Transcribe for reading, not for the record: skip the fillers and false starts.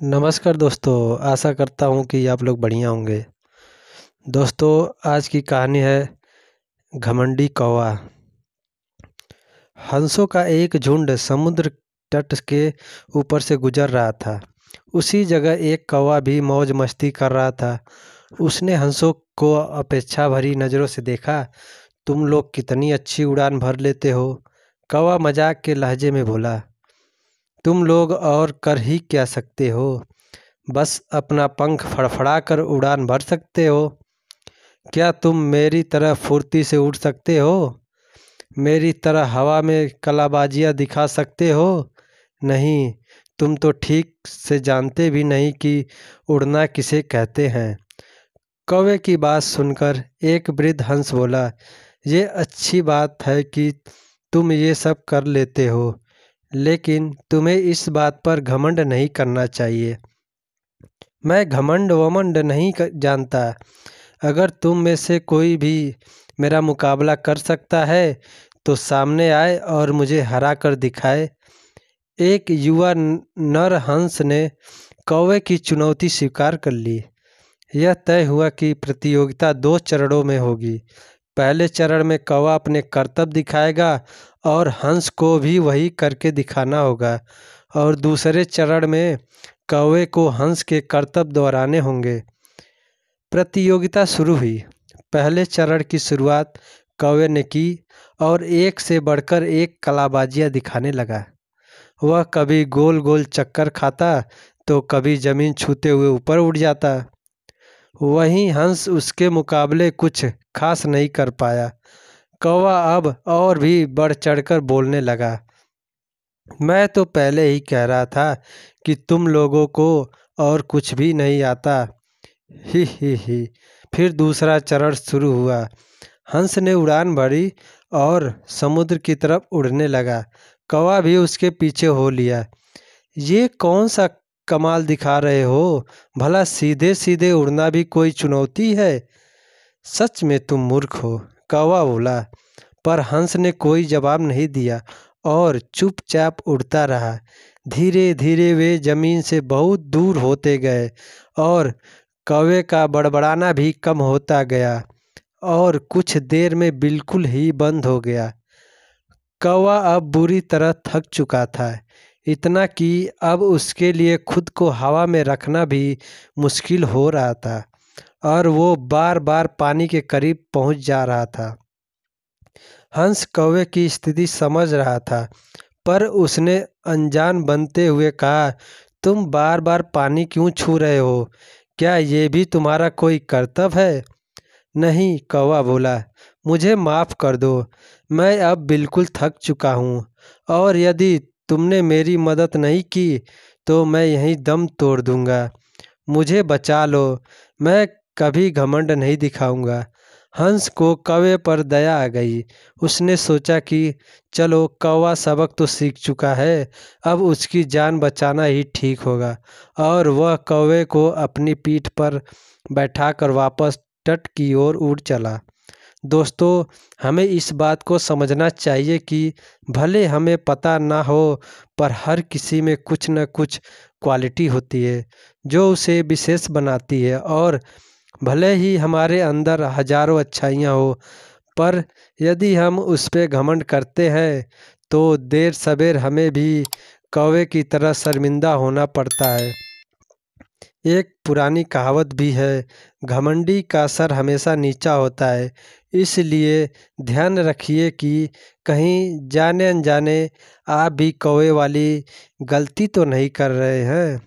नमस्कार दोस्तों, आशा करता हूँ कि आप लोग बढ़िया होंगे। दोस्तों, आज की कहानी है घमंडी कौवा। हंसों का एक झुंड समुद्र तट के ऊपर से गुजर रहा था। उसी जगह एक कौवा भी मौज मस्ती कर रहा था। उसने हंसों को अपेक्षा भरी नज़रों से देखा। तुम लोग कितनी अच्छी उड़ान भर लेते हो, कौवा मजाक के लहजे में बोला। तुम लोग और कर ही क्या सकते हो, बस अपना पंख फड़फड़ाकर उड़ान भर सकते हो। क्या तुम मेरी तरह फुर्ती से उड़ सकते हो? मेरी तरह हवा में कलाबाजियाँ दिखा सकते हो? नहीं, तुम तो ठीक से जानते भी नहीं कि उड़ना किसे कहते हैं। कौवे की बात सुनकर एक वृद्ध हंस बोला, ये अच्छी बात है कि तुम ये सब कर लेते हो, लेकिन तुम्हें इस बात पर घमंड नहीं करना चाहिए। मैं घमंड वमंड नहीं जानता। अगर तुम में से कोई भी मेरा मुकाबला कर सकता है तो सामने आए और मुझे हरा कर दिखाए। एक युवा नर हंस ने कौवे की चुनौती स्वीकार कर ली। यह तय हुआ कि प्रतियोगिता 2 चरणों में होगी। पहले चरण में कौवा अपने करतब दिखाएगा और हंस को भी वही करके दिखाना होगा, और दूसरे चरण में कौवे को हंस के करतब दोहराने होंगे। प्रतियोगिता शुरू हुई। पहले चरण की शुरुआत कौवे ने की और एक से बढ़कर एक कलाबाजियाँ दिखाने लगा। वह कभी गोल गोल चक्कर खाता तो कभी जमीन छूते हुए ऊपर उड़ जाता। वहीं हंस उसके मुकाबले कुछ खास नहीं कर पाया। कौवा अब और भी बढ़ चढ़कर बोलने लगा, मैं तो पहले ही कह रहा था कि तुम लोगों को और कुछ भी नहीं आता। ही। फिर दूसरा चरण शुरू हुआ। हंस ने उड़ान भरी और समुद्र की तरफ उड़ने लगा। कौवा भी उसके पीछे हो लिया। ये कौन सा कमाल दिखा रहे हो? भला सीधे सीधे उड़ना भी कोई चुनौती है? सच में तुम मूर्ख हो, कौवा बोला। पर हंस ने कोई जवाब नहीं दिया और चुपचाप उड़ता रहा। धीरे धीरे वे जमीन से बहुत दूर होते गए और कौवे का बड़बड़ाना भी कम होता गया और कुछ देर में बिल्कुल ही बंद हो गया। कौवा अब बुरी तरह थक चुका था, इतना कि अब उसके लिए खुद को हवा में रखना भी मुश्किल हो रहा था और वो बार बार पानी के करीब पहुंच जा रहा था। हंस कौवे की स्थिति समझ रहा था, पर उसने अनजान बनते हुए कहा, तुम बार बार पानी क्यों छू रहे हो? क्या ये भी तुम्हारा कोई कर्तव्य है? नहीं, कौवा बोला, मुझे माफ़ कर दो। मैं अब बिल्कुल थक चुका हूँ और यदि तुमने मेरी मदद नहीं की तो मैं यहीं दम तोड़ दूँगा। मुझे बचा लो, मैं कभी घमंड नहीं दिखाऊँगा। हंस को कौवे पर दया आ गई। उसने सोचा कि चलो, कौवा सबक तो सीख चुका है, अब उसकी जान बचाना ही ठीक होगा, और वह कौवे को अपनी पीठ पर बैठाकर वापस तट की ओर उड़ चला। दोस्तों, हमें इस बात को समझना चाहिए कि भले हमें पता ना हो, पर हर किसी में कुछ न कुछ क्वालिटी होती है जो उसे विशेष बनाती है, और भले ही हमारे अंदर हजारों अच्छाइयाँ हो, पर यदि हम उस पे घमंड करते हैं तो देर सवेर हमें भी कौवे की तरह शर्मिंदा होना पड़ता है। एक पुरानी कहावत भी है, घमंडी का सर हमेशा नीचा होता है। इसलिए ध्यान रखिए कि कहीं जाने अनजाने आप भी कौवे वाली गलती तो नहीं कर रहे हैं।